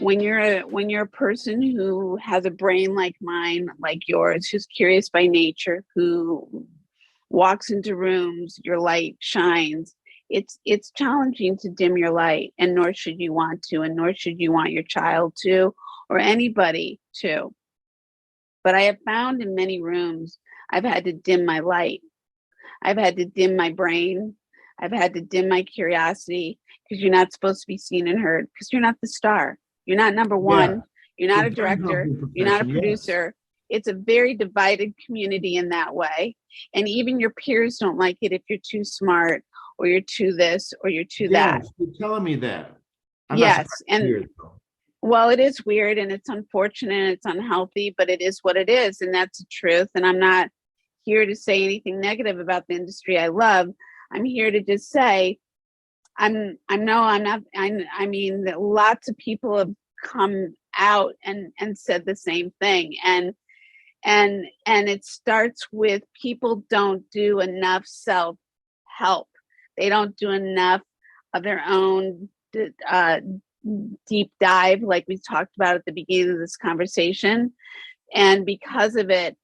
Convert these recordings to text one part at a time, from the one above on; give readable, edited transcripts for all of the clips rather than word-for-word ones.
when you're a person who has a brain like mine, like yours, who's curious by nature, who walks into rooms, your light shines. It's challenging to dim your light, and nor should you want to, and nor should you want your child to, or anybody to. But I have found in many rooms, I've had to dim my light. I've had to dim my brain. I've had to dim my curiosity, because you're not supposed to be seen and heard, because you're not the star. You're not number one. Yeah. You're not a It's a very director. humbling You're not a profession, yes. producer. It's a very divided community in that way. And even your peers don't like it if you're too smart, or you're too this, or you're too that. Yes, you're telling me that. I'm not Yes. surprised to hear And it, though. well, it is weird and it's unfortunate and it's unhealthy, but it is what it is. And that's the truth. And I'm not here to say anything negative about the industry I love. I'm here to just say, I mean, that lots of people have come out and said the same thing. And it starts with people don't do enough self-help. They don't do enough of their own deep dive, like we talked about at the beginning of this conversation. And because of it,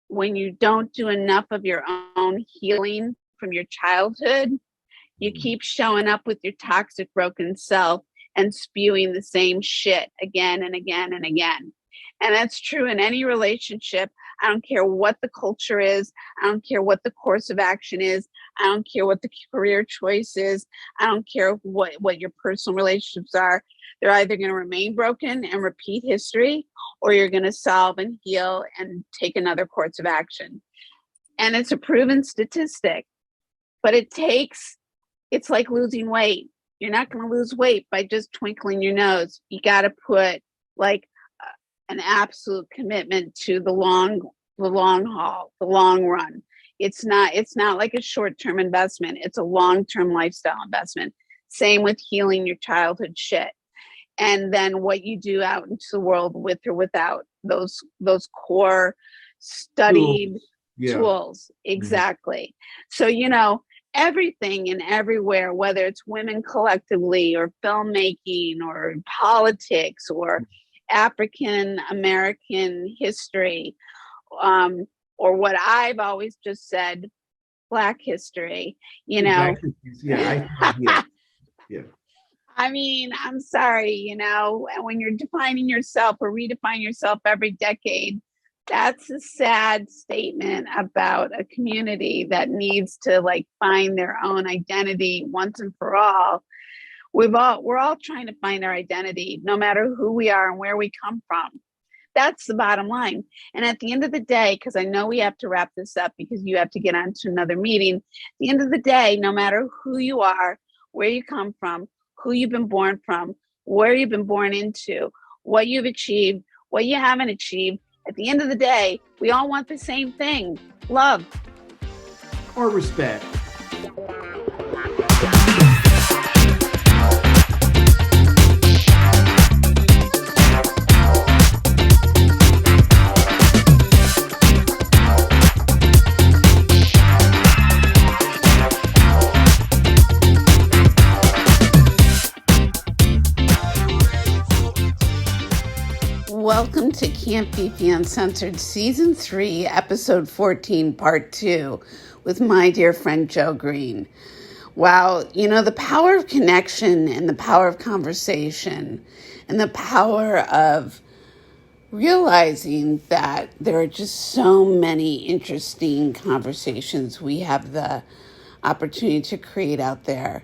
when you don't do enough of your own healing from your childhood, you keep showing up with your toxic, broken self and spewing the same shit again and again and again. And that's true in any relationship. I don't care what the culture is. I don't care what the course of action is. I don't care what the career choice is. I don't care what your personal relationships are. They're either going to remain broken and repeat history, or you're going to solve and heal and take another course of action. And it's a proven statistic, but it's like losing weight. You're not going to lose weight by just twinkling your nose. You got to put like an absolute commitment to the long haul, the long run. It's not like a short-term investment. It's a long-term lifestyle investment. Same with healing your childhood shit. And then what you do out into the world with or without those core studied tools. Exactly. Mm-hmm. So, everything and everywhere, whether it's women collectively or filmmaking or politics or African American history, or what I've always just said, Black history, Yeah. I mean, I'm sorry, when you're defining yourself or redefine yourself every decade, that's a sad statement about a community that needs to find their own identity once and for all. We're all trying to find our identity, no matter who we are and where we come from. That's the bottom line. And at the end of the day, because I know we have to wrap this up because you have to get on to another meeting. At the end of the day, no matter who you are, where you come from, who you've been born from, where you've been born into, what you've achieved, what you haven't achieved, at the end of the day, we all want the same thing: love. Or respect. Welcome to Fifi Uncensored Season 3, Episode 14, Part 2, with my dear friend Joe Green. Wow, the power of connection and the power of conversation and the power of realizing that there are just so many interesting conversations we have the opportunity to create out there,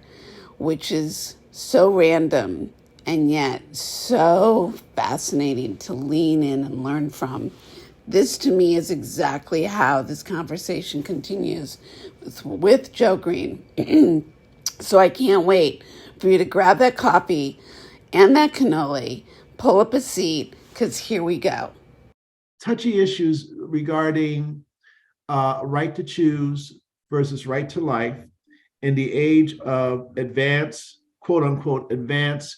which is so random and yet so fascinating to lean in and learn from. This, to me, is exactly how this conversation continues with Joe Green. So I can't wait for you to grab that coffee and that cannoli, pull up a seat, because here we go. Touchy issues regarding right to choose versus right to life in the age of advanced, quote unquote, advanced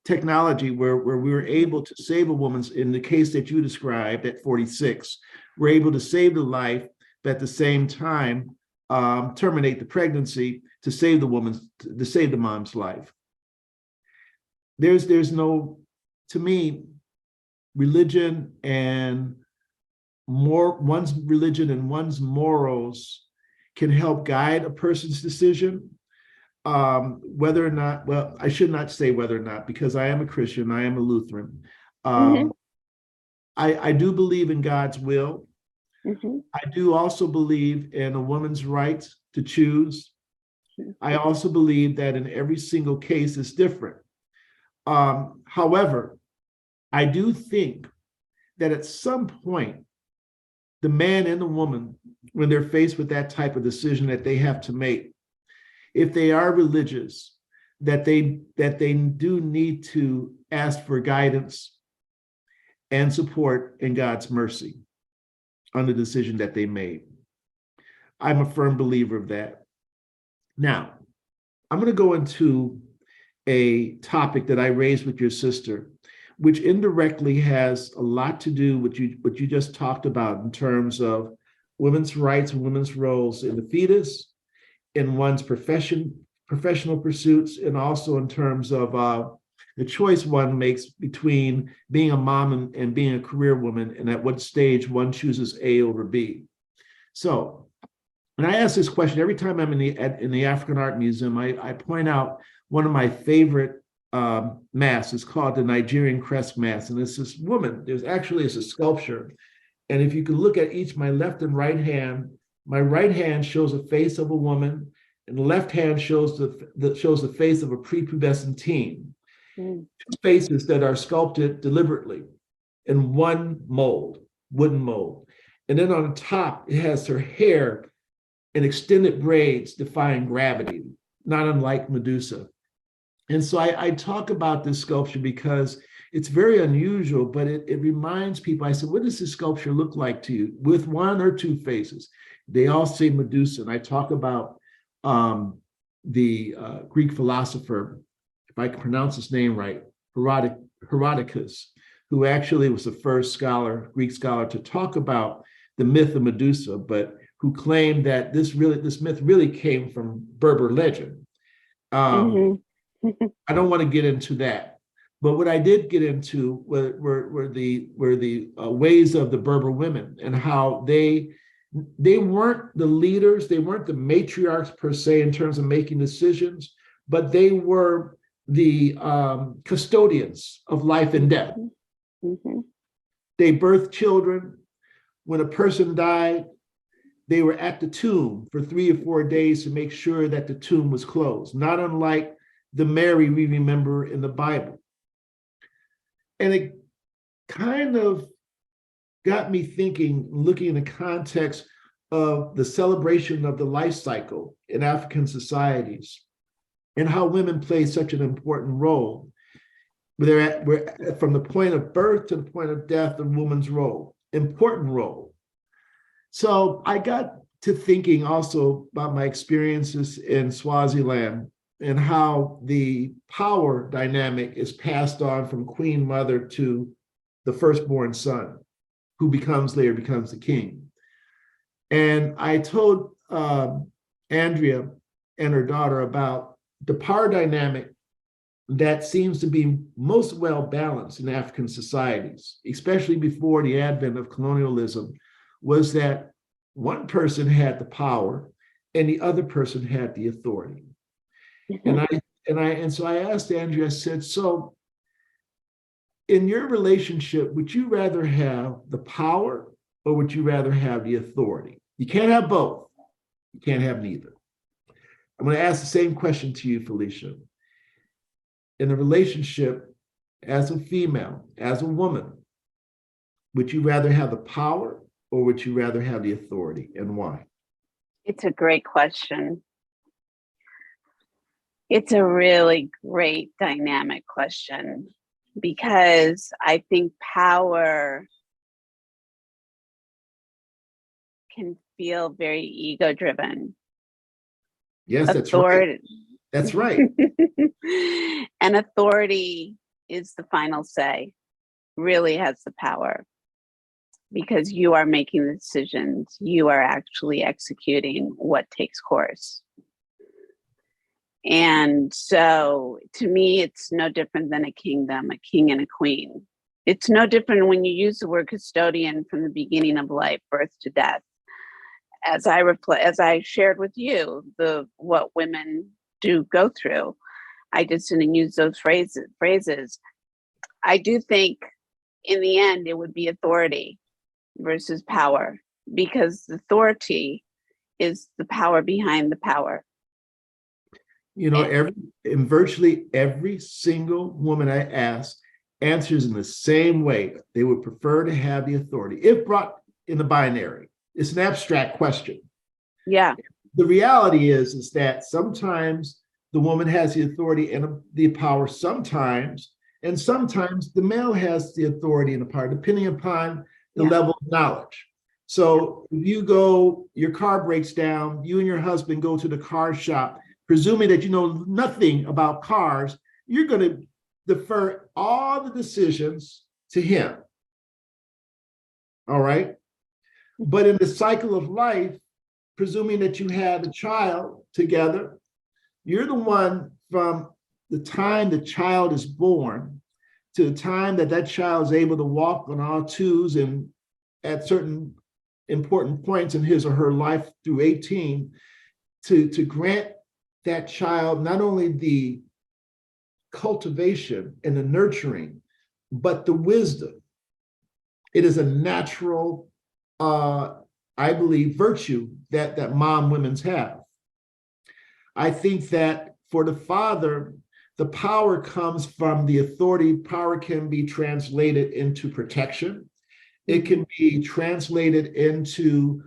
technology where we were able to save a woman's, in the case that you described at 46, we're able to save the life, but at the same time terminate the pregnancy to save the mom's life. there's no, to me, religion and one's religion and one's morals can help guide a person's decision. Whether or not, well, I should not say whether or not, because I am a Christian, I am a Lutheran. Mm-hmm. I do believe in God's will. Mm-hmm. I do also believe in a woman's right to choose. I also believe that in every single case is different. However, I do think that at some point, the man and the woman, when they're faced with that type of decision that they have to make, if they are religious, that they do need to ask for guidance and support in God's mercy on the decision that they made. I'm a firm believer of that. Now, I'm going to go into a topic that I raised with your sister, which indirectly has a lot to do with what you just talked about in terms of women's rights and women's roles in the fetus, in one's professional pursuits, and also in terms of the choice one makes between being a mom and being a career woman, and at what stage one chooses A over B. So, and I ask this question every time I'm in the African Art Museum. I point out one of my favorite masks. It's called the Nigerian Crest Mask, and it's this woman. It's a sculpture, and if you can look at each, my left and right hand, my right hand shows the face of a woman, and the left hand shows the face of a prepubescent teen. Two faces that are sculpted deliberately in one mold, wooden mold. And then on the top, it has her hair in extended braids defying gravity, not unlike Medusa. And so I talk about this sculpture because it's very unusual, but it reminds people. I said, what does this sculpture look like to you with one or two faces? They all say Medusa. And I talk about the Greek philosopher, if I can pronounce his name right, Herodotus, who actually was the first Greek scholar to talk about the myth of Medusa, but who claimed that this myth really came from Berber legend. I don't want to get into that, but what I did get into were the ways of the Berber women and how they weren't the leaders, they weren't the matriarchs per se in terms of making decisions, but they were the custodians of life and death. Mm-hmm. They birthed children. When a person died, they were at the tomb for 3 or 4 days to make sure that the tomb was closed, not unlike the Mary we remember in the Bible. And it kind of got me thinking, looking in the context of the celebration of the life cycle in African societies and how women play such an important role. We're from the point of birth to the point of death, the woman's role, important role. So I got to thinking also about my experiences in Swaziland and how the power dynamic is passed on from queen mother to the firstborn son, who later becomes the king. And I told Andrea and her daughter about the power dynamic that seems to be most well balanced in African societies, especially before the advent of colonialism, was that one person had the power and the other person had the authority. And so I asked Andrea, I said, so in your relationship, would you rather have the power or would you rather have the authority? You can't have both. You can't have neither. I'm going to ask the same question to you, Felicia. In a relationship, as a female, as a woman, would you rather have the power or would you rather have the authority, and why? It's a great question. It's a really great dynamic question because I think power can feel very ego-driven. Yes, authority. That's right. And authority is the final say, really has the power because you are making the decisions. You are actually executing what takes course. And so to me, it's no different than a kingdom, a king and a queen. It's no different when you use the word custodian from the beginning of life, birth to death. As I shared with you, what women do go through. I just didn't use those phrases. I do think in the end, it would be authority versus power, because authority is the power behind the power. You know, in virtually every single woman I asked answers in the same way. They would prefer to have the authority if brought in the binary. It's an abstract question. Yeah. The reality is that sometimes the woman has the authority and the power sometimes, and sometimes the male has the authority and the power, depending upon the level of knowledge. So if your car breaks down, you and your husband go to the car shop, presuming that you know nothing about cars, you're going to defer all the decisions to him. All right. But in the cycle of life, presuming that you have a child together, you're the one from the time the child is born to the time that that child is able to walk on all twos and at certain important points in his or her life through 18, to grant that child not only the cultivation and the nurturing, but the wisdom. It is a natural, I believe, virtue that mom women's have. I think that for the father, the power comes from the authority. Power can be translated into protection. It can be translated into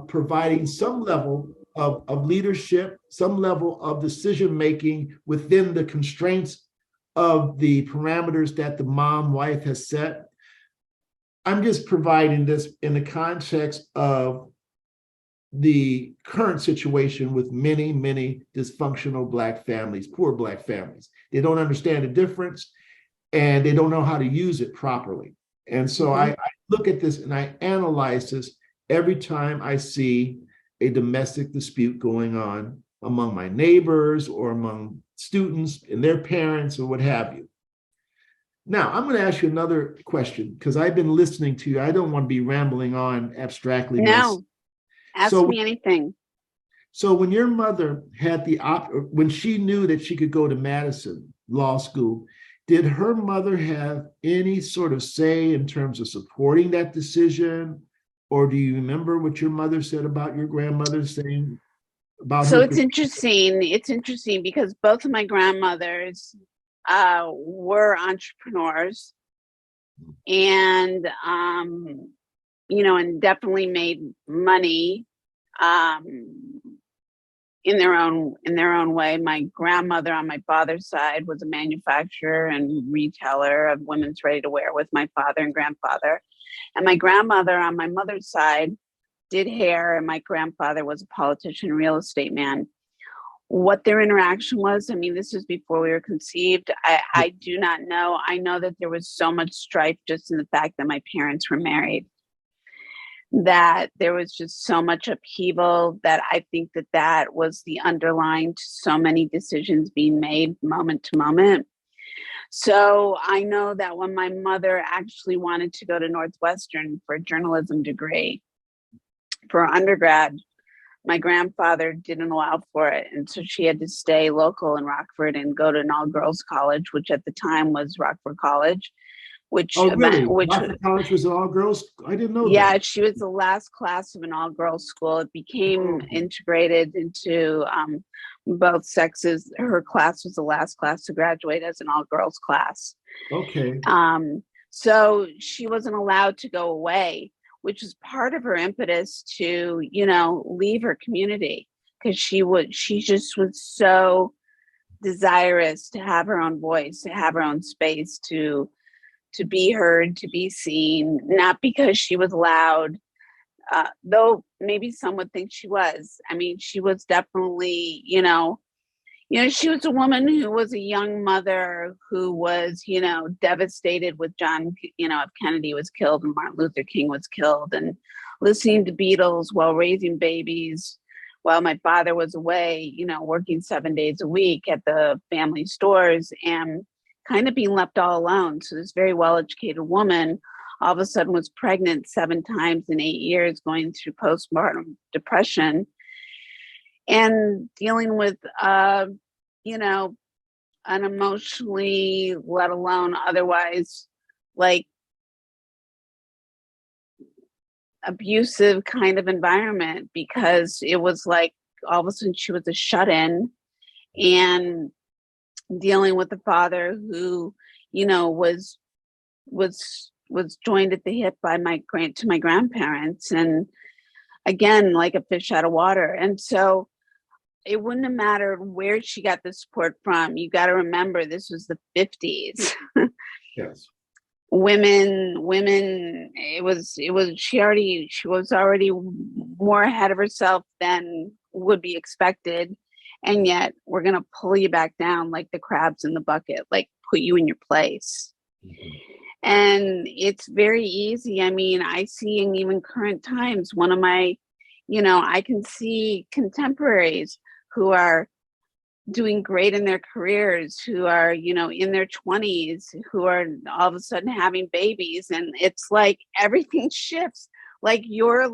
providing some level of leadership, some level of decision-making within the constraints of the parameters that the mom wife has set. I'm just providing this in the context of the current situation with many, many dysfunctional Black families, poor Black families. They don't understand the difference and they don't know how to use it properly. And so I look at this and I analyze this every time I see a domestic dispute going on among my neighbors or among students and their parents or what have you. Now, I'm going to ask you another question because I've been listening to you. I don't want to be rambling on abstractly. No, ask me anything. So when your mother had when she knew that she could go to Madison Law School, did her mother have any sort of say in terms of supporting that decision? Or do you remember what your mother said about your grandmother saying about her? So it's interesting. It's interesting because both of my grandmothers were entrepreneurs and, and definitely made money in their own way. My grandmother on my father's side was a manufacturer and retailer of women's ready-to-wear with my father and grandfather. And my grandmother on my mother's side did hair, and my grandfather was a politician, real estate man. What their interaction was, I mean, this was before we were conceived. I do not know. I know that there was so much strife just in the fact that my parents were married, that there was just so much upheaval that I think that was the underlying to so many decisions being made moment to moment. So I know that when my mother actually wanted to go to Northwestern for a journalism degree for undergrad, my grandfather didn't allow for it. And so she had to stay local in Rockford and go to an all-girls college, which at the time was Rockford College. Rockford College was an all-girls? I didn't know that. Yeah, she was the last class of an all-girls school. It became integrated into both sexes. Her class was the last class to graduate as an all-girls class. Okay. So she wasn't allowed to go away, which was part of her impetus to, leave her community, because she just was so desirous to have her own voice, to have her own space, to be heard, to be seen, not because she was loud, though maybe some would think she was. I mean, she was definitely, she was a woman who was a young mother who was, devastated with John, F. Kennedy was killed and Martin Luther King was killed, and listening to Beatles while raising babies while my father was away, working 7 days a week at the family stores and kind of being left all alone. So this very well-educated woman all of a sudden was pregnant 7 times in 8 years, going through postpartum depression and dealing with, an emotionally, let alone otherwise, like abusive kind of environment, because it was like all of a sudden she was a shut-in and dealing with a father who, was joined at the hip by my grandparents, and again, like a fish out of water. And so it wouldn't have mattered where she got the support from. You got to remember, this was the 50s. Yes. Women, she was already more ahead of herself than would be expected. And yet we're going to pull you back down like the crabs in the bucket, like put you in your place. Mm-hmm. And it's very easy. I mean, I see in even current times, one of my, I can see contemporaries who are doing great in their careers, who are, in their 20s, who are all of a sudden having babies. And it's like everything shifts. Like your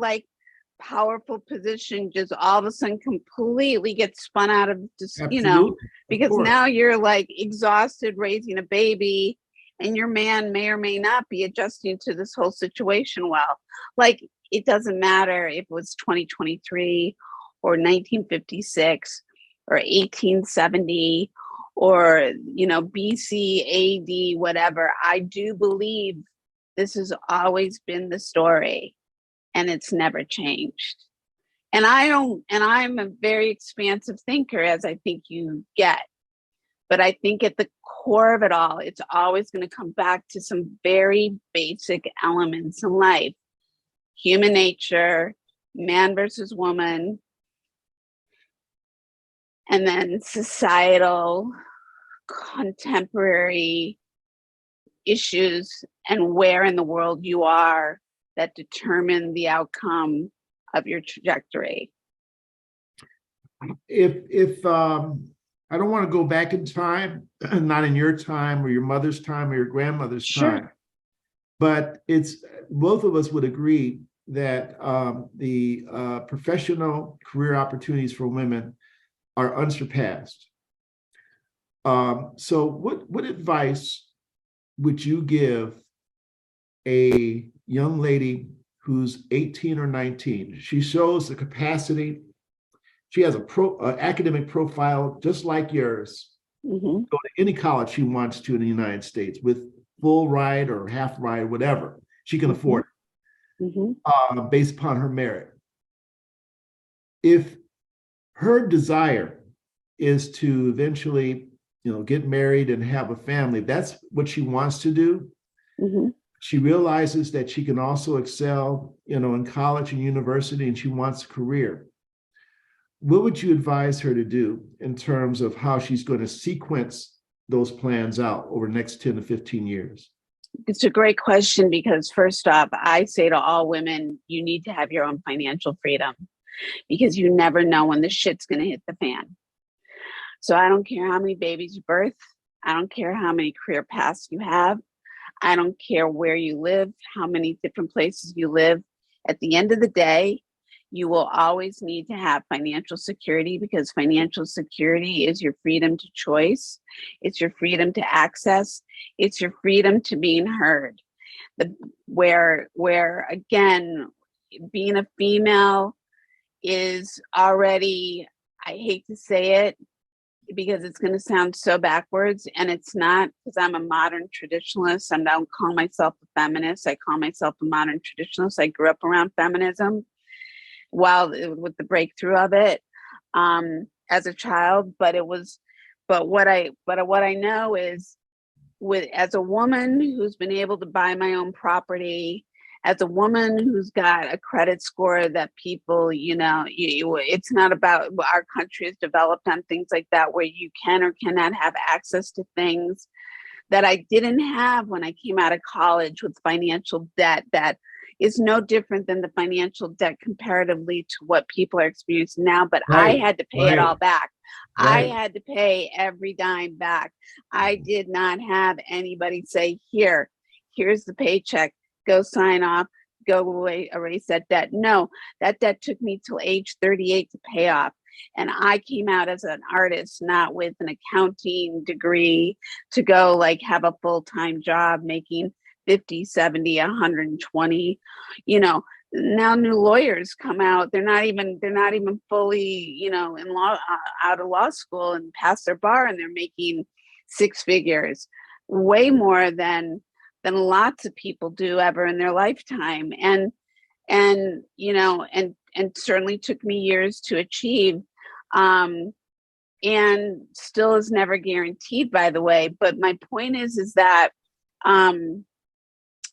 powerful position just all of a sudden completely gets spun out of just, because now you're like exhausted raising a baby, and your man may or may not be adjusting to this whole situation well. Like, it doesn't matter if it was 2023 or 1956 or 1870 or, BC, AD, whatever. I do believe this has always been the story, and it's never changed. And I'm a very expansive thinker, as I think you get. But I think at the core of it all, it's always going to come back to some very basic elements in life. Human nature, man versus woman, and then societal, contemporary issues and where in the world you are that determine the outcome of your trajectory. If I don't want to go back in time, not in your time or your mother's time or your grandmother's time, but it's both of us would agree that the professional career opportunities for women are unsurpassed. So what advice would you give a young lady who's 18 or 19? She shows the capacity. She has an academic profile just like yours. Mm-hmm. Go to any college she wants to in the United States with full ride or half ride, whatever. She can afford it, mm-hmm. Based upon her merit. If her desire is to eventually, get married and have a family, that's what she wants to do. Mm-hmm. She realizes that she can also excel, in college and university, and she wants a career. What would you advise her to do in terms of how she's going to sequence those plans out over the next 10 to 15 years? It's a great question, because first off, I say to all women, you need to have your own financial freedom, because you never know when the shit's going to hit the fan. So I don't care how many babies you birth. I don't care how many career paths you have. I don't care where you live, how many different places you live. At the end of the day, you will always need to have financial security, because financial security is your freedom to choice. It's your freedom to access. It's your freedom to being heard. Where again, being a female is already, I hate to say it because it's going to sound so backwards, and it's not, because I'm a modern traditionalist. I don't call myself a feminist. I call myself a modern traditionalist. I grew up around feminism with the breakthrough of it as a child, but what I know is, as a woman who's been able to buy my own property, as a woman who's got a credit score that people, it's not about, our country is developed on things like that, where you can or cannot have access to things that I didn't have when I came out of college, with financial debt that, is no different than the financial debt comparatively to what people are experiencing now, but I Right, had to pay it all right, back. I right. had to pay every dime back. I did not have anybody say, here's the paycheck, go sign off, go away, erase that debt. No, that debt took me till age 38 to pay off. And I came out as an artist, not with an accounting degree to go like have a full-time job making 50, 70, 120. You know, now new lawyers come out, they're not even fully, you know, in law, out of law school and past their bar, and they're making six figures, way more than lots of people do ever in their lifetime. And you know, and certainly took me years to achieve, and still is never guaranteed, by the way. But my point is that,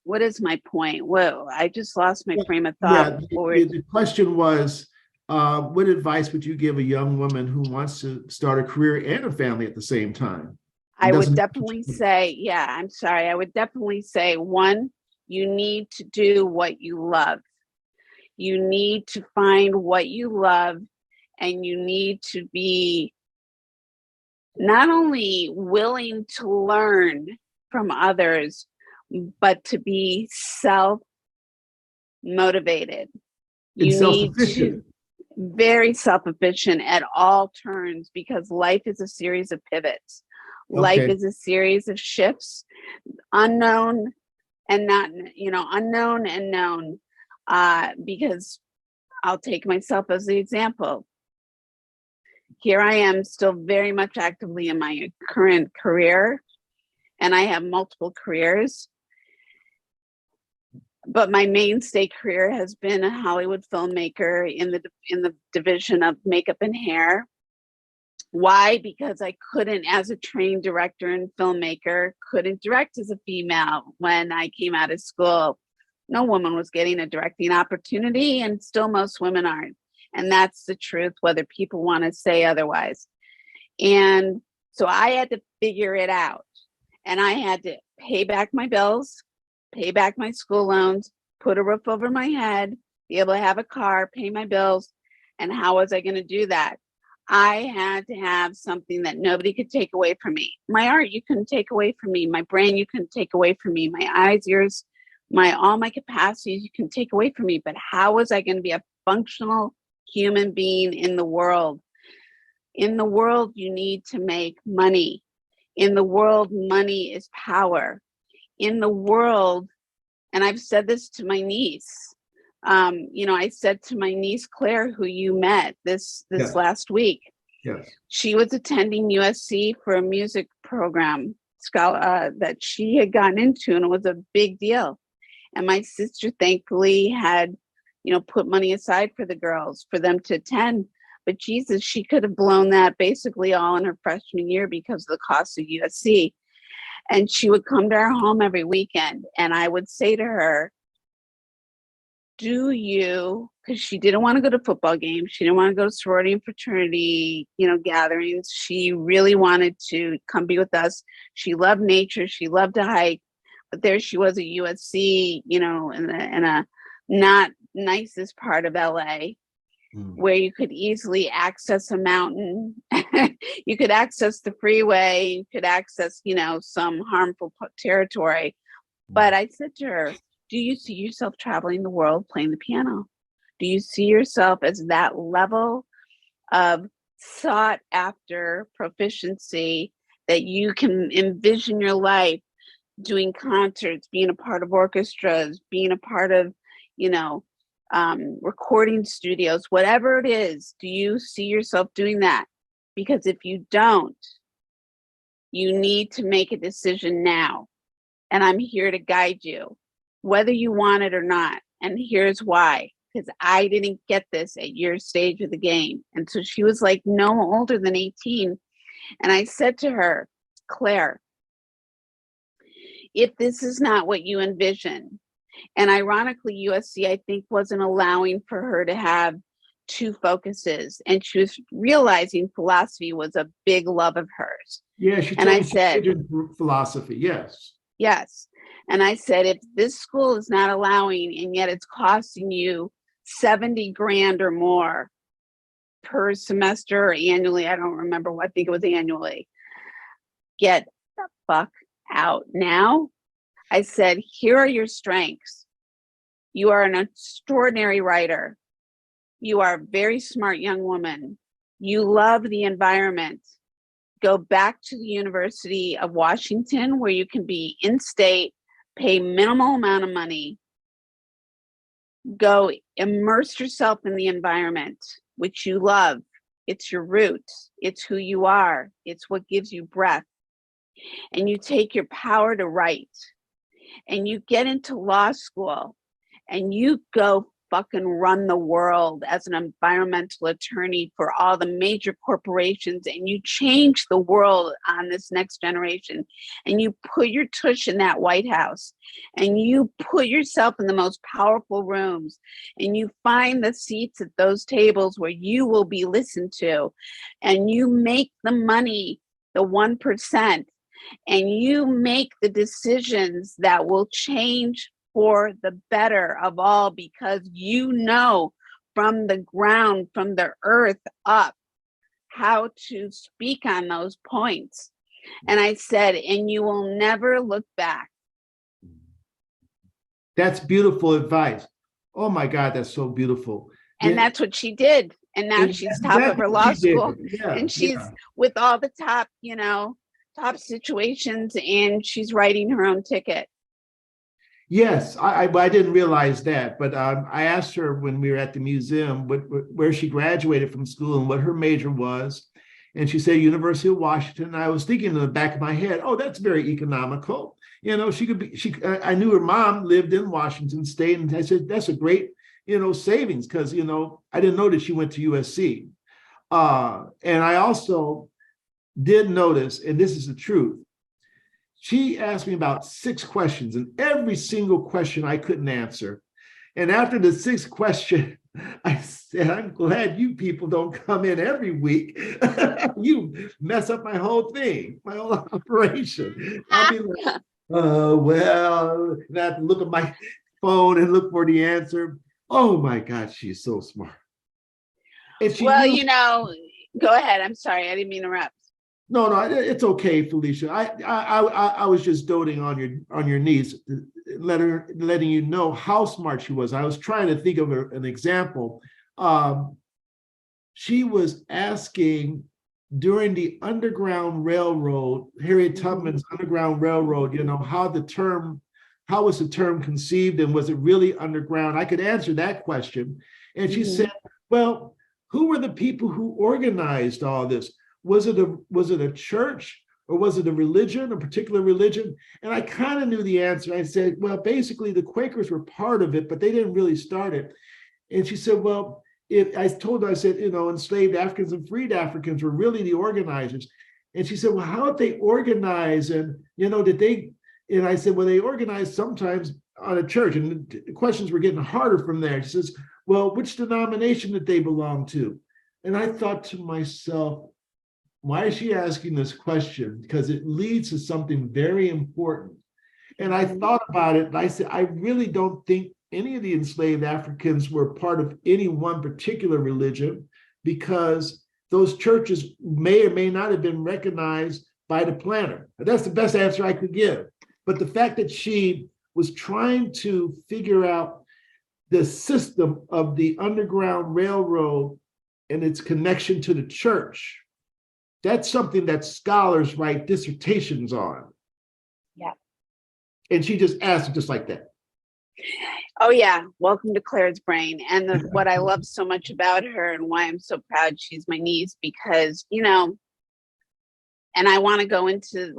what is my point? Well, I just lost my frame of thought. Yeah, the question was, what advice would you give a young woman who wants to start a career and a family at the same time? I would definitely say, yeah, I'm sorry. I would definitely say, one, you need to do what you love. You need to find what you love, and you need to be not only willing to learn from others, but to be self-motivated. You need to very self-efficient at all turns, because life is a series of pivots. Life is a series of shifts, unknown and not, you know, unknown and known. Because I'll take myself as the example. Here I am, still very much actively in my current career, and I have multiple careers. But my mainstay career has been a Hollywood filmmaker in the division of makeup and hair. Why? Because I couldn't, as a trained director and filmmaker, couldn't direct as a female when I came out of school. No woman was getting a directing opportunity, and still most women aren't. And that's the truth, whether people want to say otherwise. And so I had to figure it out. And I had to pay back my bills, pay back my school loans, put a roof over my head, be able to have a car, pay my bills. And how was I going to do that? I had to have something that nobody could take away from me. My art, you couldn't take away from me. My brain, you couldn't take away from me. My eyes, ears, all my capacities, you can take away from me. But how was I going to be a functional human being in the world? In the world, you need to make money. In the world, money is power. In the world, and I've said this to my niece, you know, I said to my niece, Claire, who you met this last week, she was attending USC for a music program that she had gotten into, and it was a big deal. And my sister thankfully had, you know, put money aside for the girls, for them to attend. But Jesus, she could have blown that basically all in her freshman year because of the cost of USC. And she would come to our home every weekend, and I would say to her, do you, because she didn't want to go to football games, she didn't want to go to sorority and fraternity, you know, gatherings. She really wanted to come be with us. She loved nature. She loved to hike. But there she was at USC, you know, in a not nicest part of LA, where you could easily access a mountain. You could access the freeway. You could access, you know, some harmful territory. But I said to her, do you see yourself traveling the world playing the piano? Do you see yourself as that level of sought after proficiency that you can envision your life doing concerts, being a part of orchestras, being a part of, you know, recording studios, whatever it is? Do you see yourself doing that? Because if you don't, you need to make a decision now. And I'm here to guide you, whether you want it or not. And here's why. Because I didn't get this at your stage of the game. And so she was like no older than 18. And I said to her, Claire, if this is not what you envision, and ironically, USC, I think, wasn't allowing for her to have two focuses. And she was realizing philosophy was a big love of hers. Yeah, she told me she majored in philosophy. Yes. Yes. And I said, if this school is not allowing, and yet it's costing you 70 grand or more per semester or annually, I don't remember what, I think it was annually, get the fuck out now. I said, here are your strengths. You are an extraordinary writer. You are a very smart young woman. You love the environment. Go back to the University of Washington, where you can be in state, pay minimal amount of money, go immerse yourself in the environment, which you love. It's your roots. It's who you are. It's what gives you breath. And you take your power to write, and you get into law school, and you go fucking run the world as an environmental attorney for all the major corporations, and you change the world on this next generation, and you put your tush in that White House, and you put yourself in the most powerful rooms, and you find the seats at those tables where you will be listened to, and you make the money, the 1%, and you make the decisions that will change for the better of all, because you know from the ground, from the earth up, how to speak on those points. And I said, and you will never look back. That's beautiful advice. Oh my God, that's so beautiful. And that's what she did. And now she's top of her law school. Yeah, and she's with all the top, top situations, and she's writing her own ticket. Yes, I didn't realize that, but I asked her when we were at the museum where she graduated from school and what her major was, and she said University of Washington. And I was thinking in the back of my head, oh, that's very economical. She could be. I knew her mom lived in Washington State, and I said that's a great, savings, because I didn't know that she went to USC, and I also did notice, and this is the truth. She asked me about 6 questions, and every single question I couldn't answer. And after the 6th question, I said, I'm glad you people don't come in every week. You mess up my whole thing, my whole operation. I'll be like, well, and I have to look at my phone and look for the answer. Oh my God, she's so smart. And she go ahead. I'm sorry, I didn't mean to interrupt. No, it's okay, Felicia. I was just doting on your niece, letting you know how smart she was. I was trying to think of an example. She was asking during the Underground Railroad, Harriet Tubman's Underground Railroad, how was the term conceived, and was it really underground? I could answer that question. And she said, well, who were the people who organized all this? Was it a church, or was it a religion, a particular religion? And I kind of knew the answer. I said, well, basically the Quakers were part of it, but they didn't really start it. And she said, well, I said, enslaved Africans and freed Africans were really the organizers. And she said, well, how did they organize? And, and I said, well, they organized sometimes on a church. And the questions were getting harder from there. She says, well, which denomination did they belong to? And I thought to myself, why is she asking this question? Because it leads to something very important. And I thought about it, and I said, I really don't think any of the enslaved Africans were part of any one particular religion, because those churches may or may not have been recognized by the planter. That's the best answer I could give. But the fact that she was trying to figure out the system of the Underground Railroad and its connection to the church, that's something that scholars write dissertations on. Yeah. And she just asked it just like that. Oh yeah, welcome to Claire's brain. And what I love so much about her, and why I'm so proud she's my niece, because, and I want to go into,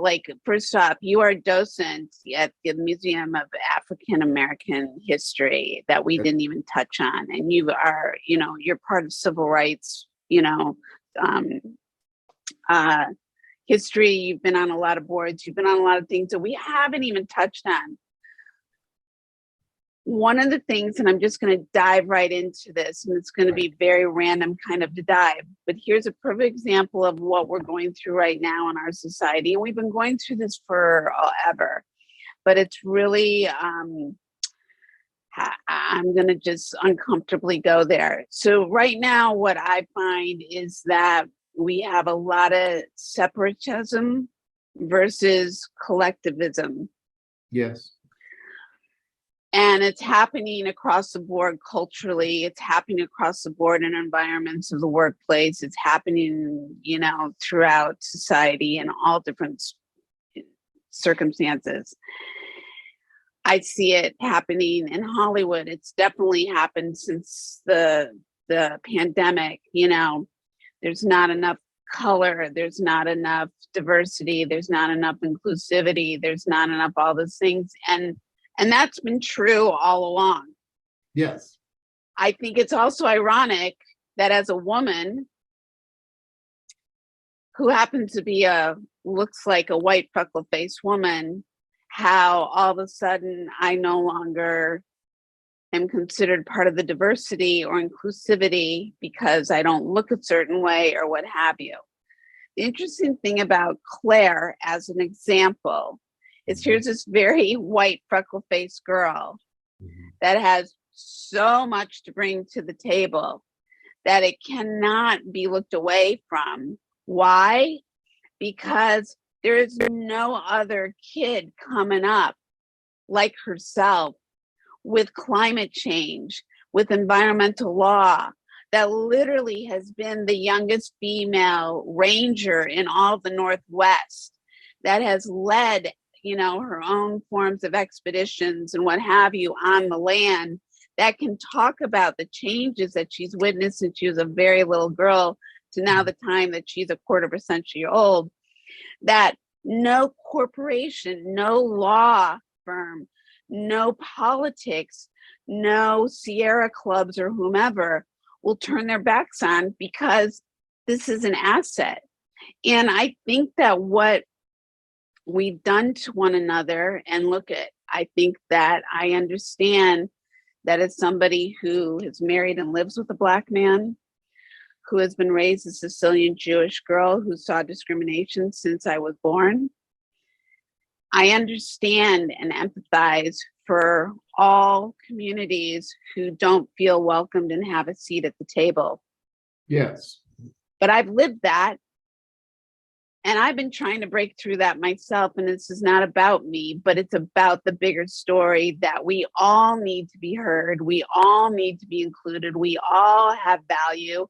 first off, you are a docent at the Museum of African American History that we didn't even touch on. And you are, you're part of civil rights, history. You've been on a lot of boards, you've been on a lot of things that we haven't even touched on. One of the things, and I'm just going to dive right into this, and it's going to be very random kind of to dive, but here's a perfect example of what we're going through right now in our society. And we've been going through this forever. but it's really, I'm going to just uncomfortably go there. So right now, what I find is that we have a lot of separatism versus collectivism. Yes. And it's happening across the board culturally. It's happening across the board in environments of the workplace. It's happening, throughout society in all different circumstances. I see it happening in Hollywood. It's definitely happened since the pandemic. There's not enough color. There's not enough diversity. There's not enough inclusivity. There's not enough all those things. And that's been true all along. Yes. I think it's also ironic that as a woman who happens to be looks like a white freckle-faced woman, how all of a sudden I no longer am considered part of the diversity or inclusivity because I don't look a certain way or what have you. The interesting thing about Claire, as an example, is here's this very white freckle-faced girl that has so much to bring to the table that it cannot be looked away from. Why? Because there is no other kid coming up like herself with climate change, with environmental law, that literally has been the youngest female ranger in all of the Northwest, that has led her own forms of expeditions and what have you on the land, that can talk about the changes that she's witnessed since she was a very little girl to now the time that she's a quarter of a century old, that no corporation, no law firm, no politics, no Sierra clubs or whomever will turn their backs on, because this is an asset. And I think that what we've done to one another, and I think that I understand that as somebody who is married and lives with a Black man, who has been raised as a Sicilian Jewish girl who saw discrimination since I was born, I understand and empathize for all communities who don't feel welcomed and have a seat at the table. Yes. But I've lived that. And I've been trying to break through that myself. And this is not about me, but it's about the bigger story that we all need to be heard. We all need to be included. We all have value.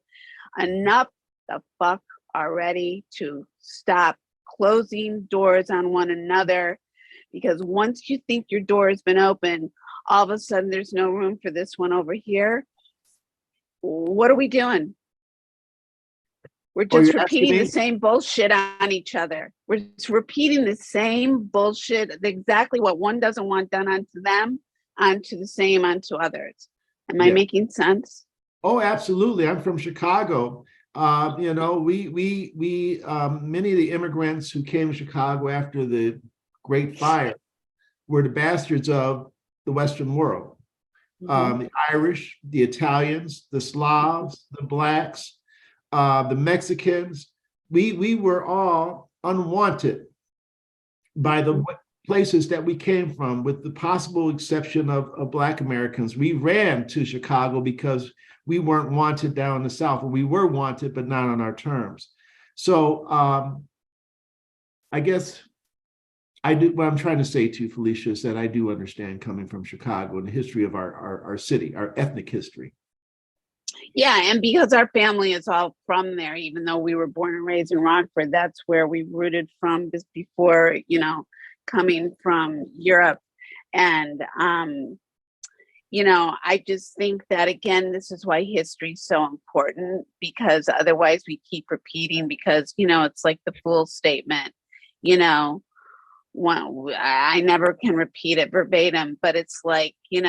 Enough the fuck already to stop closing doors on one another. Because once you think your door has been open, all of a sudden there's no room for this one over here. What are we doing? We're just repeating the same bullshit on each other. We're just repeating the same bullshit, exactly what one doesn't want done onto them, onto others. Am I making sense? Oh, absolutely. I'm from Chicago. We many of the immigrants who came to Chicago after the Great Fire were the bastards of the Western world. The Irish, the Italians, the Slavs, the Blacks, the Mexicans. We were all unwanted by the places that we came from, with the possible exception of Black Americans. We ran to Chicago because we weren't wanted down in the South, and we were wanted, but not on our terms. So I guess what I'm trying to say to you, Felicia, is that I do understand, coming from Chicago and the history of our city, our ethnic history. Yeah, and because our family is all from there, even though we were born and raised in Rockford, that's where we rooted from just before, coming from Europe. And, I just think that, again, this is why history is so important, because otherwise we keep repeating, because, it's like the fool statement, I never can repeat it verbatim, but it's like, we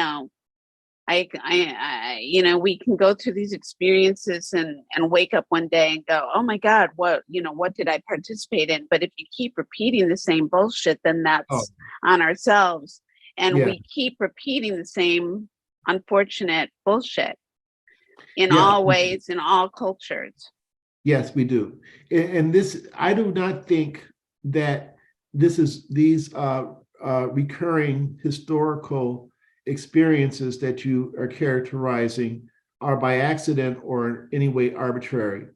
can go through these experiences and wake up one day and go, oh my God, what did I participate in? But if you keep repeating the same bullshit, then that's on ourselves. And we keep repeating the same unfortunate bullshit in all ways, in all cultures. Yes, we do. And this, I do not think that these recurring historical experiences that you are characterizing are by accident or in any way arbitrary.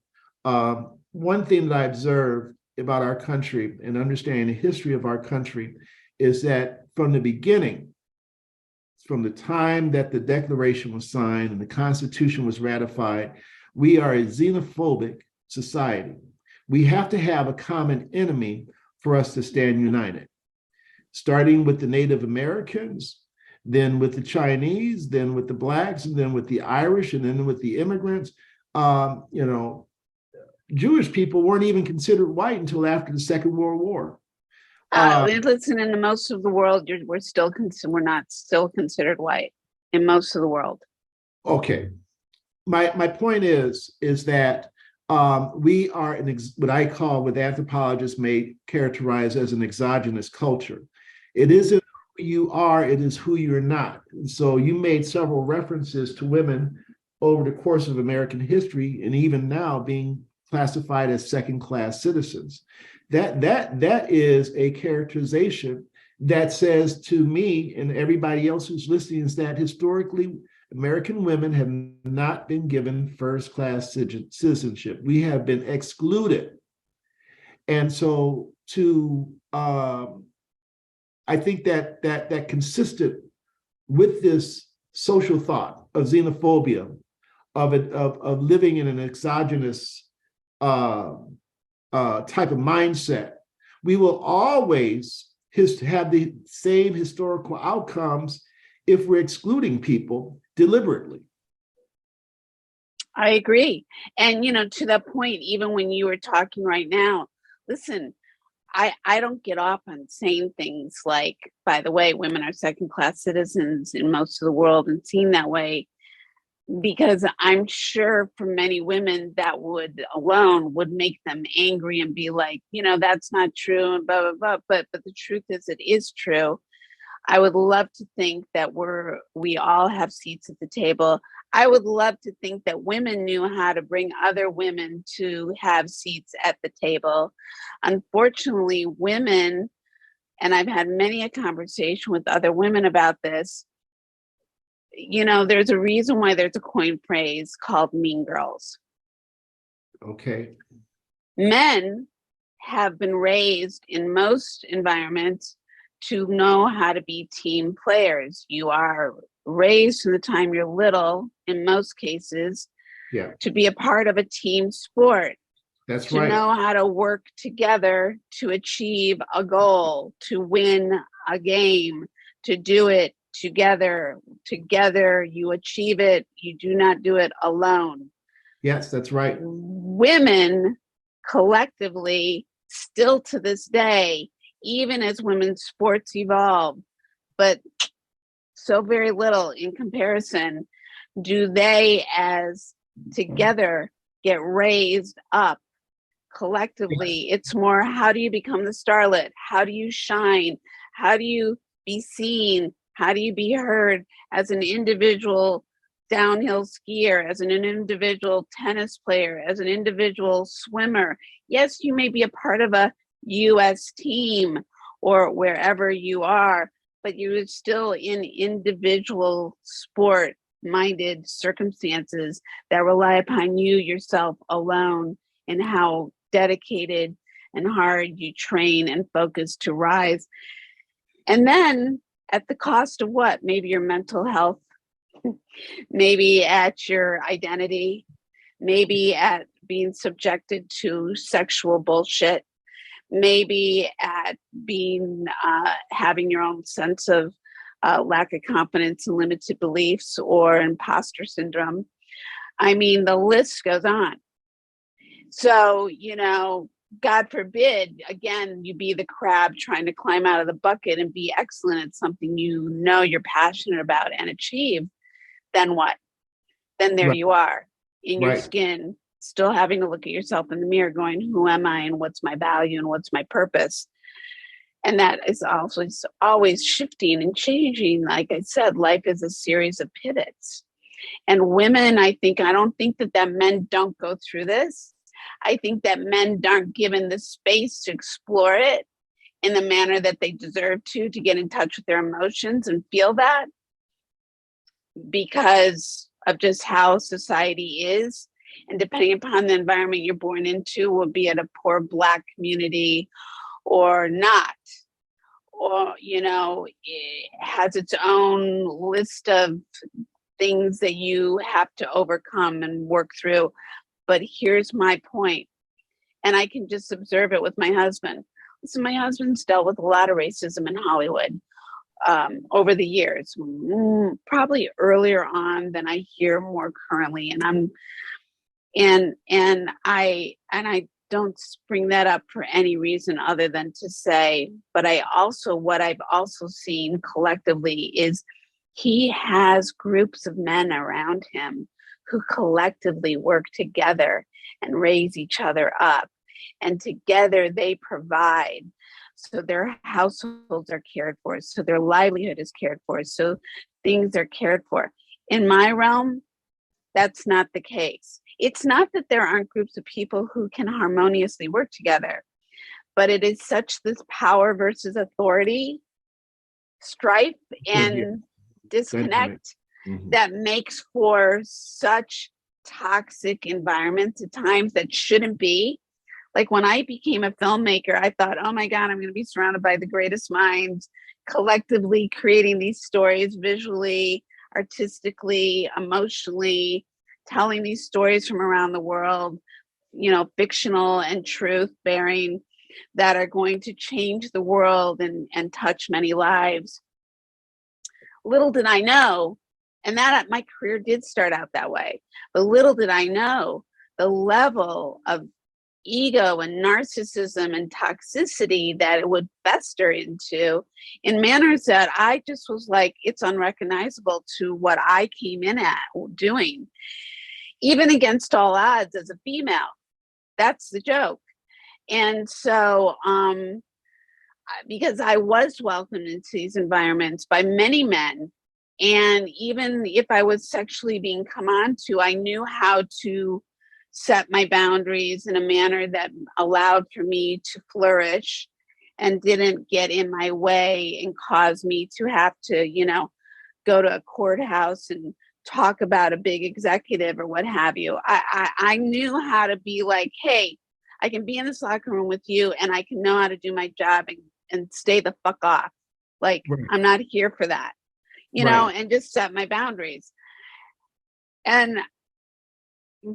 One thing that I observe about our country and understanding the history of our country is that from the beginning, from the time that the Declaration was signed and the Constitution was ratified, we are a xenophobic society. We have to have a common enemy for us to stand united, starting with the Native Americans, then with the Chinese, then with the Blacks, and then with the Irish, and then with the immigrants. Jewish people weren't even considered white until after the Second World War. Listen, in most of the world, we're not still considered white in most of the world. Okay, my point is that we are what I call, what anthropologists may characterize as an exogenous culture. It isn't who you are, it is who you're not. And so you made several references to women over the course of American history, and even now being classified as second-class citizens. That is a characterization that says to me and everybody else who's listening is that historically American women have not been given first-class citizenship. We have been excluded. And so I think that consistent with this social thought of xenophobia, of living in an exogenous type of mindset, we will always have the same historical outcomes if we're excluding people deliberately. I agree. And, to that point, even when you were talking right now, listen, I don't get off on saying things like, by the way, women are second-class citizens in most of the world and seen that way, because I'm sure for many women that alone would make them angry and be like, that's not true and blah, blah, blah. But the truth is, it is true. I would love to think that we all have seats at the table. I would love to think that women knew how to bring other women to have seats at the table. Unfortunately, women, and I've had many a conversation with other women about this, there's a reason why there's a coin phrase called mean girls. Okay. Men have been raised in most environments to know how to be team players. You are raised from the time you're little, in most cases, to be a part of a team sport. That's right. To know how to work together to achieve a goal, to win a game, to do it together. Together, you achieve it. You do not do it alone. Yes, that's right. Women collectively, still to this day, even as women's sports evolve, but so very little in comparison, do they as together get raised up collectively. Yes. It's more, how do you become the starlet? How do you shine? How do you be seen? How do you be heard as an individual downhill skier, as an individual tennis player, as an individual swimmer? Yes, you may be a part of a U.S. team or wherever you are, but you're still in individual sport-minded circumstances that rely upon you yourself alone and how dedicated and hard you train and focus to rise. And then at the cost of what? Maybe your mental health, maybe at your identity, maybe at being subjected to sexual bullshit, maybe at being having your own sense of lack of confidence and limited beliefs or imposter syndrome. I mean, the list goes on. So, God forbid, again, you be the crab trying to climb out of the bucket and be excellent at something you're passionate about and achieve. Then what? Then there you are in your skin, still having to look at yourself in the mirror going, who am I and what's my value and what's my purpose? And that is also always shifting and changing. Like I said, life is a series of pivots. And women, I don't think that men don't go through this. I think that men aren't given the space to explore it, in the manner that they deserve to get in touch with their emotions and feel that, because of just how society is. And depending upon the environment you're born into, will be at a poor Black community or not, or, you know, it has its own list of things that you have to overcome and work through. But here's my point, and I can just observe it with my husband. So my husband's dealt with a lot of racism in Hollywood over the years, probably earlier on than I hear more currently. And I don't bring that up for any reason other than to say, but what I've also seen collectively is he has groups of men around him who collectively work together and raise each other up. And together they provide. So their households are cared for. So their livelihood is cared for. So things are cared for. In my realm, that's not the case. It's not that there aren't groups of people who can harmoniously work together, but it is such this power versus authority strife and disconnect that makes for such toxic environments at times that shouldn't be. Like when I became a filmmaker, I thought, oh my God, I'm going to be surrounded by the greatest minds, collectively creating these stories visually, artistically, emotionally, telling these stories from around the world, you know, fictional and truth bearing, that are going to change the world and touch many lives. Little did I know, and that my career did start out that way, but little did I know the level of ego and narcissism and toxicity that it would fester into in manners that I just was like, it's unrecognizable to what I came in at doing, even against all odds as a female. That's the joke. And so, because I was welcomed into these environments by many men, and even if I was sexually being come on to, I knew how to set my boundaries in a manner that allowed for me to flourish and didn't get in my way and cause me to have to, you know, go to a courthouse and talk about a big executive or what have you. I knew how to be like, hey, I can be in this locker room with you and I can know how to do my job and stay the fuck off. Like, right. I'm not here for that, you know, and just set my boundaries. And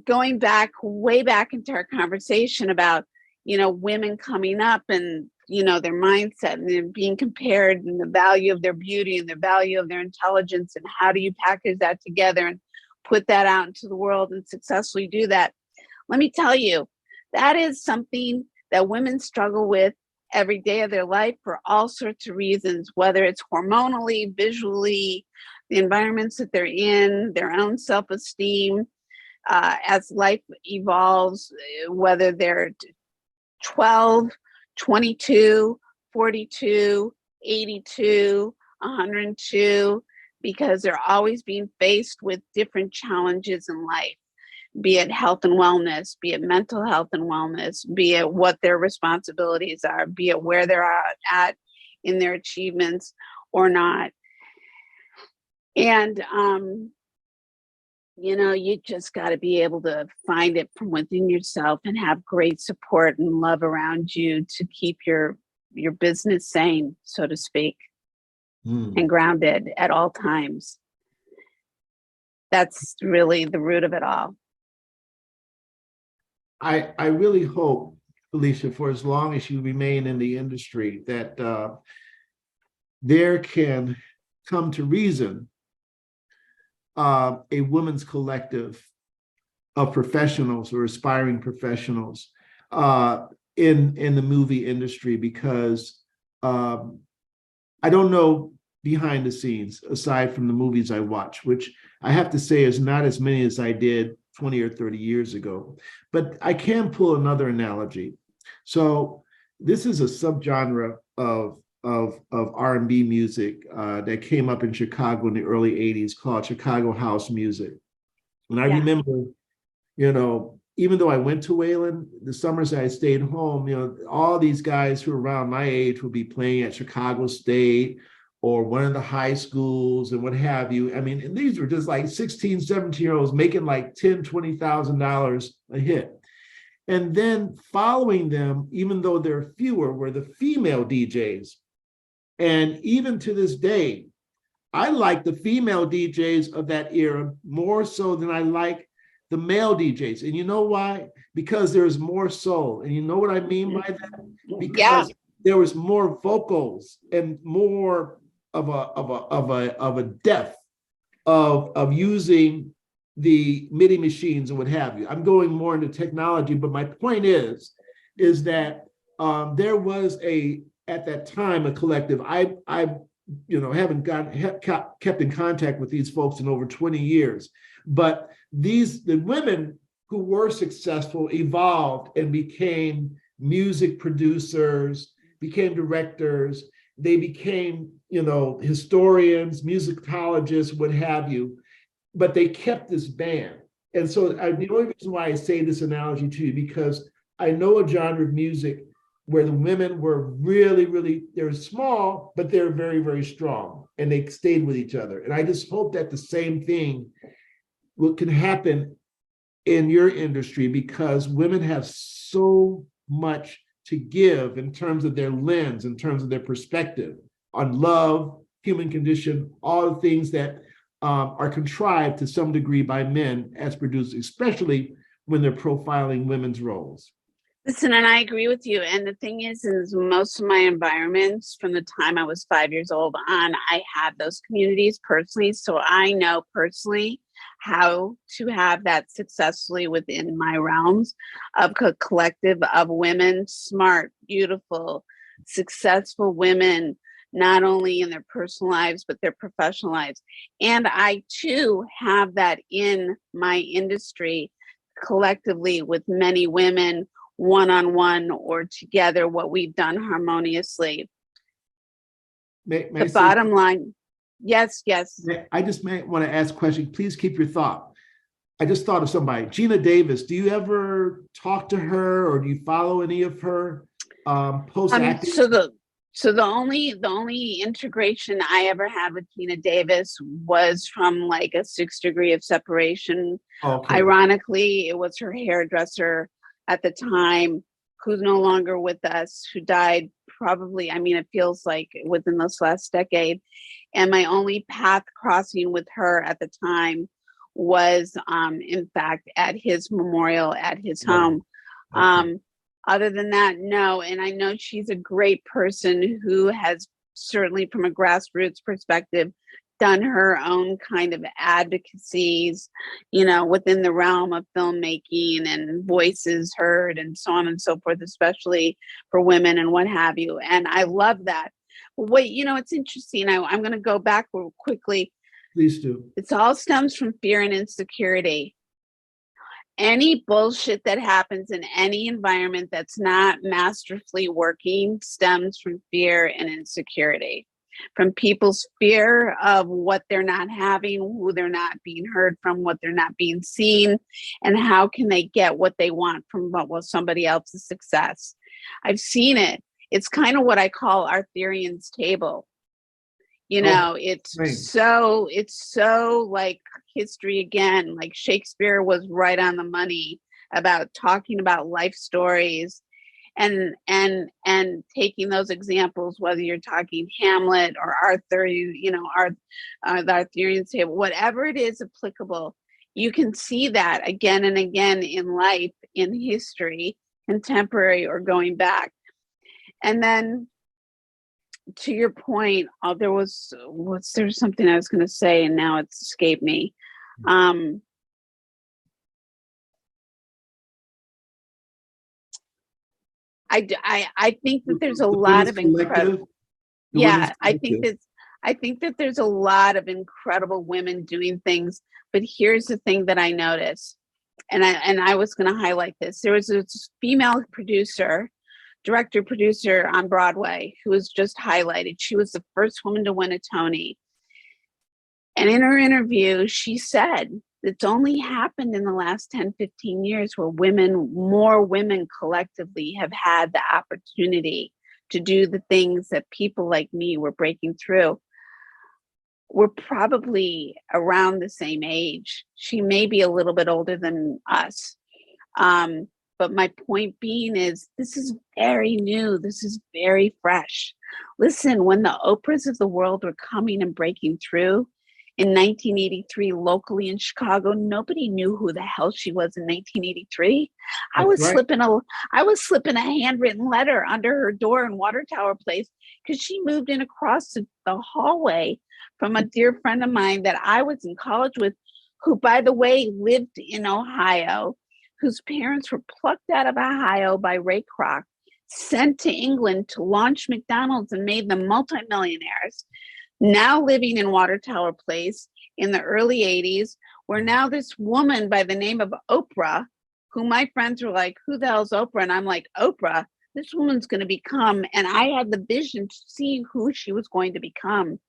going back, way back into our conversation about, you know, women coming up and, you know, their mindset and they're being compared and the value of their beauty and the value of their intelligence and how do you package that together and put that out into the world and successfully do that. Let me tell you, that is something that women struggle with every day of their life for all sorts of reasons, whether it's hormonally, visually, the environments that they're in, their own self-esteem, as life evolves, whether they're 12, 22, 42, 82, 102, because they're always being faced with different challenges in life, be it health and wellness, be it mental health and wellness, be it what their responsibilities are, be it where they're at in their achievements or not. And, you know, you just got to be able to find it from within yourself and have great support and love around you to keep your business sane, so to speak, and grounded at all times. That's really the root of it all. I really hope, Felicia, for as long as you remain in the industry, that there can come to reason a women's collective of professionals or aspiring professionals in the movie industry, because I don't know behind the scenes, aside from the movies I watch, which I have to say is not as many as I did 20 or 30 years ago. But I can pull another analogy. So this is a subgenre of R&B music that came up in Chicago in the early 80s called Chicago house music. And I remember, you know, even though I went to Wayland, the summers I stayed home, all these guys who are around my age would be playing at Chicago State or one of the high schools and what have you. I mean, and these were just like 16, 17-year-olds making like $10,000, $20,000 a hit. And then following them, even though there are fewer, were the female DJs. And even to this day, I like the female DJs of that era more so than I like the male DJs. And you know why? Because there's more soul. And you know what I mean by that? Because there was more vocals and more of a depth of using the MIDI machines and what have you. I'm going more into technology, but my point is that there was at that time a collective. I haven't kept in contact with these folks in over 20 years, but the women who were successful evolved and became music producers, became directors, they became, historians, musicologists, what have you, but they kept this band. And so the only reason why I say this analogy to you, because I know a genre of music where the women were really, really, they're small, but they're very, very strong, and they stayed with each other. And I just hope that the same thing can happen in your industry, because women have so much to give in terms of their lens, in terms of their perspective on love, human condition, all the things that are contrived to some degree by men as producers, especially when they're profiling women's roles. Listen, and I agree with you. And the thing is most of my environments from the time I was 5 years old on, I had those communities personally. So I know personally how to have that successfully within my realms of a collective of women, smart, beautiful, successful women, not only in their personal lives, but their professional lives. And I too have that in my industry collectively with many women, one-on-one or together, what we've done harmoniously. May the bottom line, yes. I just may want to ask a question. Please keep your thought. I just thought of somebody, Gina Davis. Do you ever talk to her, or do you follow any of her post-acting? So the only integration I ever had with Gina Davis was from like a 6 degree of separation. Okay. Ironically, it was her hairdresser at the time, who's no longer with us, who died probably, it feels like within this last decade. And my only path crossing with her at the time was, in fact, at his memorial at his home. Okay. Other than that, no. And I know she's a great person who has certainly, from a grassroots perspective, done her own kind of advocacies, within the realm of filmmaking and voices heard and so on and so forth, especially for women and what have you. And I love that. Wait, it's interesting. I'm going to go back real quickly. Please do. It all stems from fear and insecurity. Any bullshit that happens in any environment that's not masterfully working stems from fear and insecurity. From people's fear of what they're not having, who they're not being heard from, what they're not being seen, and how can they get what they want from what was somebody else's success. I've seen it. It's kind of what I call Arthurian's table. It's so like history again, like Shakespeare was right on the money about talking about life stories and taking those examples, whether you're talking Hamlet or Arthur, the Arthurian table, whatever it is applicable, you can see that again and again in life, in history, contemporary or going back. And then to your point, there was something I was going to say and now it's escaped me. I think that there's a lot of incredible. Yeah, I think that there's a lot of incredible women doing things. But here's the thing that I noticed, and I was going to highlight this. There was a female director producer on Broadway who was just highlighted. She was the first woman to win a Tony. And in her interview, she said It's only happened in the last 10, 15 years where more women collectively have had the opportunity to do the things that people like me were breaking through. We're probably around the same age. She may be a little bit older than us. But my point being is, this is very new. This is very fresh. Listen, when the Oprahs of the world were coming and breaking through in 1983 locally in Chicago, nobody knew who the hell she was in 1983. I was slipping a handwritten letter under her door in Water Tower Place because she moved in across the hallway from a dear friend of mine that I was in college with, who, by the way, lived in Ohio, whose parents were plucked out of Ohio by Ray Kroc, sent to England to launch McDonald's and made them multimillionaires, now living in Water Tower Place in the early 80s, where now this woman by the name of Oprah, who my friends were like, who the hell's Oprah? And I'm like, Oprah, this woman's going to become, and I had the vision to see who she was going to become.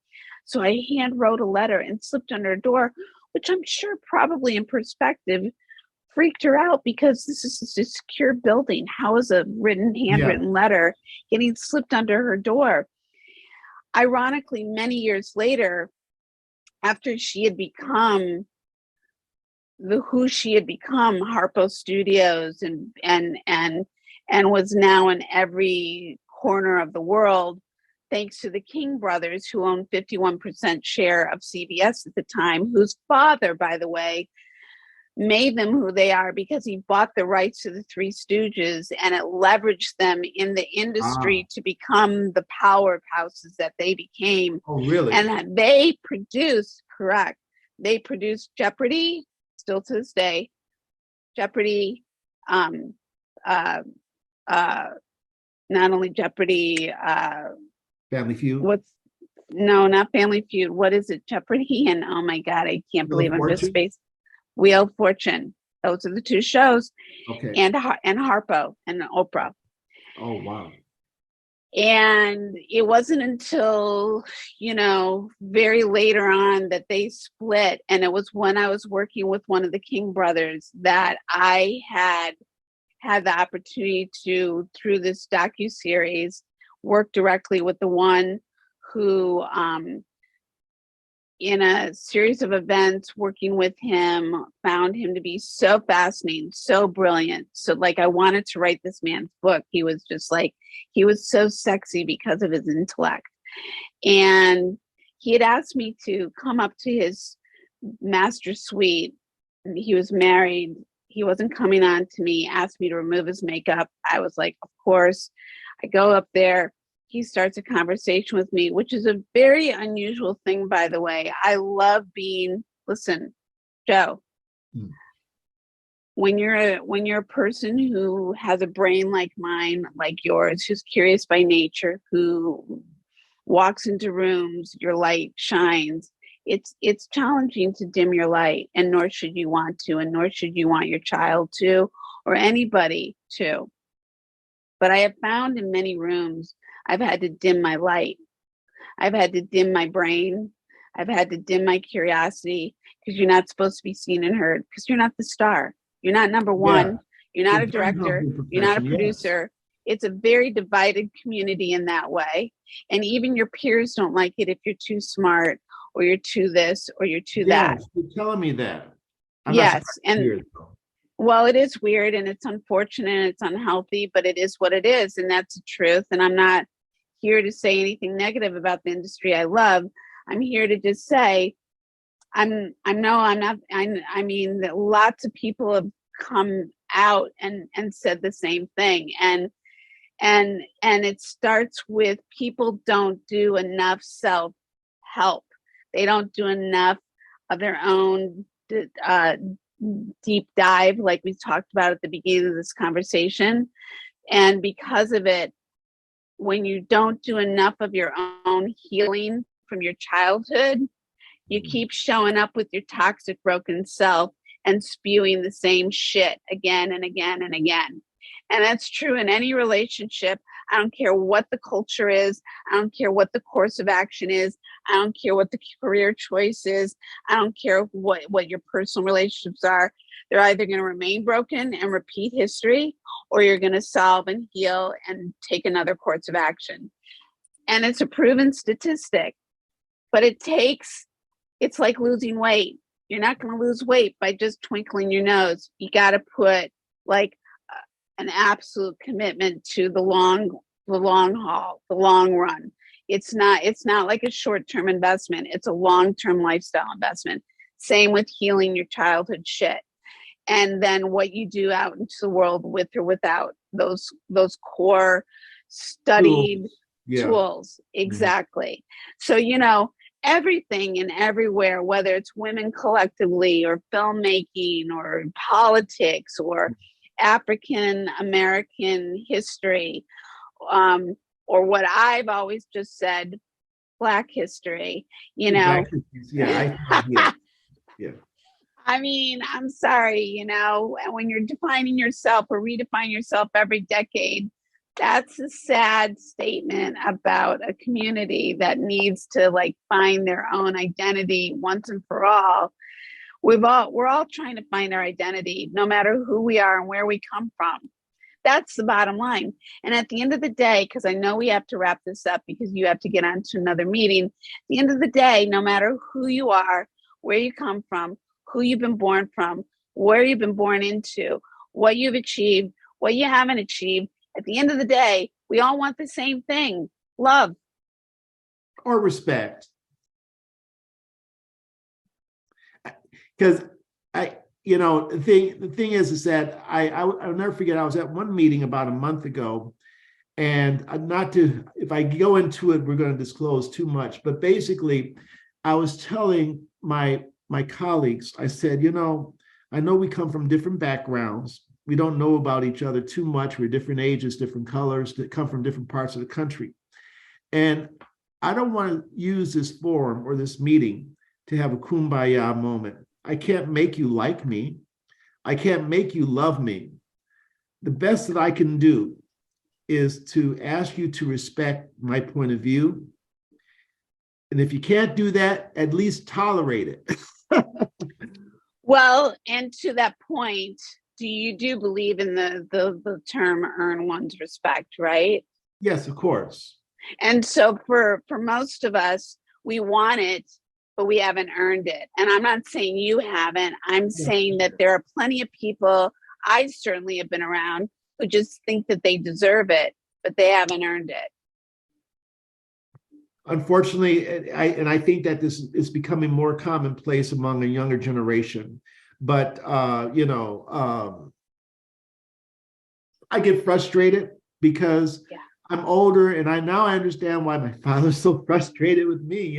So I hand wrote a letter and slipped under a door, which I'm sure probably in perspective freaked her out, because this is a secure building. How is a handwritten letter getting slipped under her door? Ironically, many years later, after she had become who she had become, Harpo Studios, and was now in every corner of the world, thanks to the King brothers, who owned 51% share of CBS at the time, whose father, by the way, made them who they are because he bought the rights to the Three Stooges, and it leveraged them in the industry to become the powerhouses that they became. Oh, really? And they produced, correct, they produced Jeopardy, still to this day, Jeopardy, not only Jeopardy, Family Feud? No, not Family Feud. What is it? Jeopardy and, oh my God, I can't believe I'm just spaced. Wheel of Fortune. Those are the two shows. Okay. And Harpo and Oprah. Oh, wow. And it wasn't until, very later on that they split. And it was when I was working with one of the King brothers that I had the opportunity to, through this docuseries, work directly with the one who, in a series of events working with him, found him to be so fascinating, so brilliant. So like, I wanted to write this man's book. He was just like, he was so sexy because of his intellect. And he had asked me to come up to his master suite. He was married. He wasn't coming on to me, asked me to remove his makeup. I was like, of course. I go up there. He starts a conversation with me, which is a very unusual thing, by the way. I love listen, Joe, when you're a person who has a brain like mine, like yours, who's curious by nature, who walks into rooms, your light shines. It's challenging to dim your light, and nor should you want to, and nor should you want your child to, or anybody to. But I have found in many rooms, I've had to dim my light. I've had to dim my brain. I've had to dim my curiosity, because you're not supposed to be seen and heard, because you're not the star. You're not number one. Yeah. You're not a director. You're not a producer. Yes. It's a very divided community in that way. And even your peers don't like it if you're too smart, or you're too this, or you're too that. You're telling me that. Yes. And well, it is weird, and it's unfortunate, and it's unhealthy, but it is what it is. And that's the truth. And I'm not here to say anything negative about the industry I love. I'm here to just say, I mean, that lots of people have come out and said the same thing. And it starts with, people don't do enough self-help. They don't do enough of their own deep dive, like we talked about at the beginning of this conversation. And because of it, when you don't do enough of your own healing from your childhood, you keep showing up with your toxic, broken self and spewing the same shit again and again and again. And that's true in any relationship. I don't care what the culture is. I don't care what the course of action is. I don't care what the career choice is. I don't care what your personal relationships are. They're either going to remain broken and repeat history, or you're going to solve and heal and take another course of action. And it's a proven statistic, but it's like losing weight. You're not going to lose weight by just twinkling your nose. You got to put like an absolute commitment to the long haul, the long run. It's not like a short-term investment. It's a long-term lifestyle investment. Same with healing your childhood shit. And then what you do out into the world with or without those core studied tools. Exactly. So, everything and everywhere, whether it's women collectively or filmmaking or politics or African American history, or what I've always just said, Black history, Black history, yeah. I mean, I'm sorry, when you're defining yourself or redefine yourself every decade, that's a sad statement about a community that needs to find their own identity once and for all. We're all trying to find our identity, no matter who we are and where we come from. That's the bottom line. And at the end of the day, because I know we have to wrap this up because you have to get on to another meeting. At the end of the day, no matter who you are, where you come from, who you've been born from, where you've been born into, what you've achieved, what you haven't achieved, at the end of the day, we all want the same thing: love. Or respect. Because the thing is that I'll never forget, I was at one meeting about a month ago, and if I go into it, we're going to disclose too much, but basically I was telling my colleagues, I said, I know we come from different backgrounds. We don't know about each other too much. We're different ages, different colors, that come from different parts of the country. And I don't want to use this forum or this meeting to have a kumbaya moment. I can't make you like me. I can't make you love me. The best that I can do is to ask you to respect my point of view. And if you can't do that, at least tolerate it. Well, and to that point, you do believe in the term earn one's respect, right? Yes, of course. And so for most of us, we want it, but we haven't earned it. And I'm not saying you haven't. I'm saying that there are plenty of people, I certainly have been around, who just think that they deserve it, but they haven't earned it. Unfortunately, I think that this is becoming more commonplace among a younger generation. But I get frustrated because I'm older, and I understand why my father's so frustrated with me,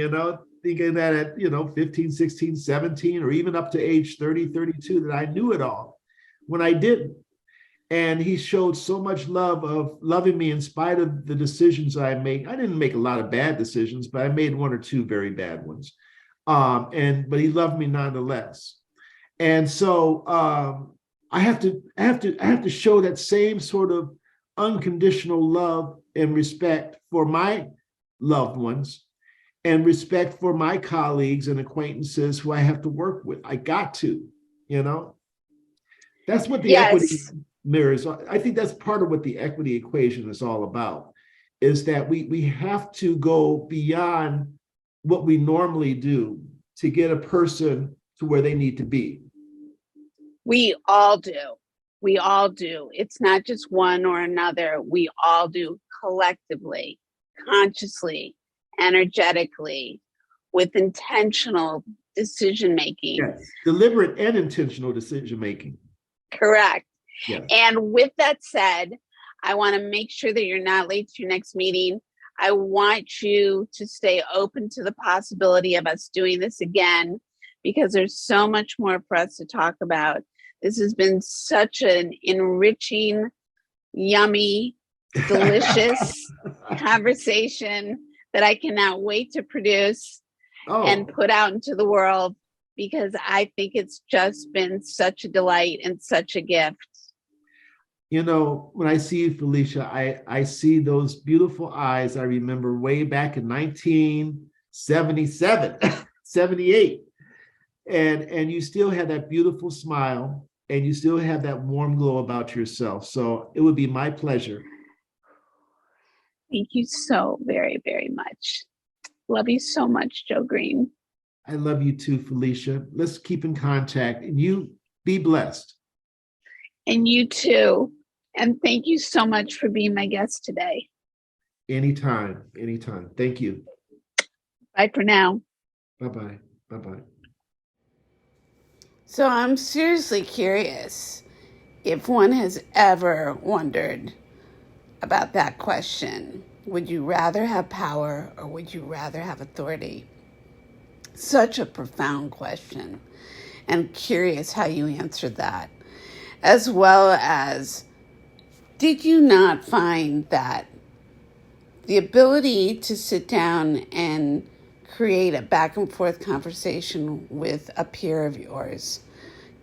thinking that at 15, 16, 17, or even up to age 30, 32, that I knew it all when I didn't. And he showed so much love of loving me in spite of the decisions I make. I didn't make a lot of bad decisions, but I made one or two very bad ones. But he loved me nonetheless. And so I have to show that same sort of unconditional love and respect for my loved ones, and respect for my colleagues and acquaintances who I have to work with. I got to, That's what the equity mirrors. I think that's part of what the equity equation is all about, is that we have to go beyond what we normally do to get a person to where they need to be. We all do. We all do. It's not just one or another. We all do, collectively, consciously, energetically, with intentional decision making. Yes, deliberate and intentional decision making. Correct. Yes. And with that said, I want to make sure that you're not late to your next meeting. I want you to stay open to the possibility of us doing this again, because there's so much more for us to talk about. This has been such an enriching, yummy, delicious conversation that I cannot wait to produce and put out into the world, because I think it's just been such a delight and such a gift. When I see you, Felicia, I see those beautiful eyes I remember way back in 1977, 78. And you still have that beautiful smile and you still have that warm glow about yourself. So it would be my pleasure. Thank you so very, very much. Love you so much, Joe Green. I love you too, Felicia. Let's keep in contact and you be blessed. And you too. And thank you so much for being my guest today. Anytime, anytime. Thank you. Bye for now. Bye-bye. Bye-bye. So I'm seriously curious if one has ever wondered about that question. Would you rather have power or would you rather have authority? Such a profound question, and curious how you answered that. As well as, did you not find that the ability to sit down and create a back and forth conversation with a peer of yours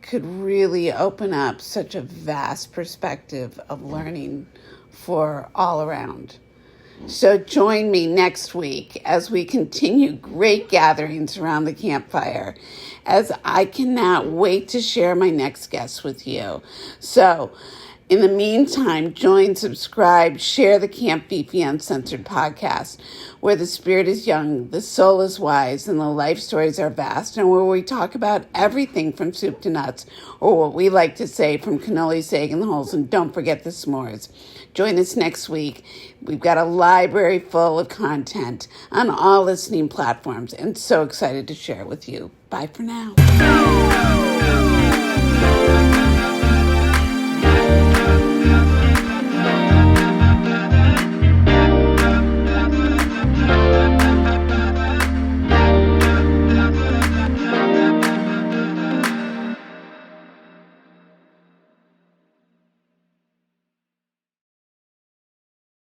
could really open up such a vast perspective of learning for all around? So join me next week as we continue great gatherings around the campfire, as I cannot wait to share my next guest with you. So in the meantime, join, subscribe, share the Camp Fifi Uncensored podcast, where the spirit is young, the soul is wise, and the life stories are vast, and where we talk about everything from soup to nuts, or what we like to say, from cannolis, egg in the holes, and don't forget the s'mores. Join us next week. We've got a library full of content on all listening platforms, and so excited to share it with you. Bye for now.